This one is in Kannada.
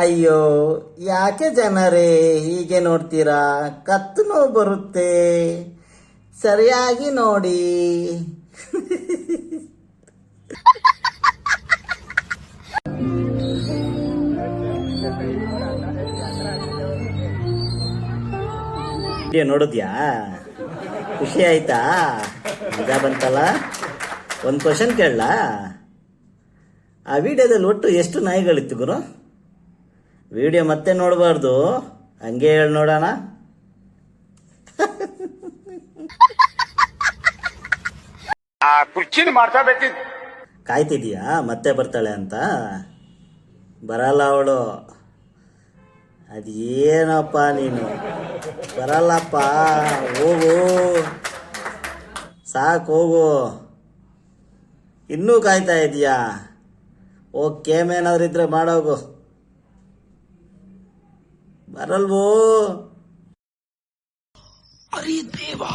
ಅಯ್ಯೋ, ಯಾಕೆ ಜನರೇ ಹೀಗೆ ನೋಡ್ತೀರಾ? ಕತ್ತು ನೋವು ಬರುತ್ತೆ, ಸರಿಯಾಗಿ ನೋಡಿ. ವಿಡಿಯೋ ನೋಡಿದ್ಯಾ? ಖುಷಿ ಆಯ್ತಾ? ಮಜಾ ಬಂತಲ್ಲ? ಒಂದು ಕ್ವಶನ್ ಕೇಳಲಾ? ಆ ವಿಡಿಯೋದಲ್ಲಿ ಒಟ್ಟು ಎಷ್ಟು ನಾಯಿಗಳಿತ್ತು ಗುರು? ವಿಡಿಯೋ ಮತ್ತೆ ನೋಡಬಾರ್ದು, ಹಂಗೆ ಹೇಳಿ ನೋಡೋಣ. ಕಾಯ್ತಿದೀಯಾ ಮತ್ತೆ ಬರ್ತಾಳೆ ಅಂತ? ಬರಲ್ಲ ಅವಳು. ಅದೇನಪ್ಪ ನೀನು, ಬರಲ್ಲಪ್ಪ, ಹೋಗು, ಸಾಕು ಹೋಗು. ಇನ್ನೂ ಕಾಯ್ತಾ ಇದೀಯಾ? ಓಕೆ, ಏನಾದ್ರು ಇದ್ರೆ ಮಾಡೋಗು. ಬರಲ್ವೋ? ಅರೆ ದೇವಾ.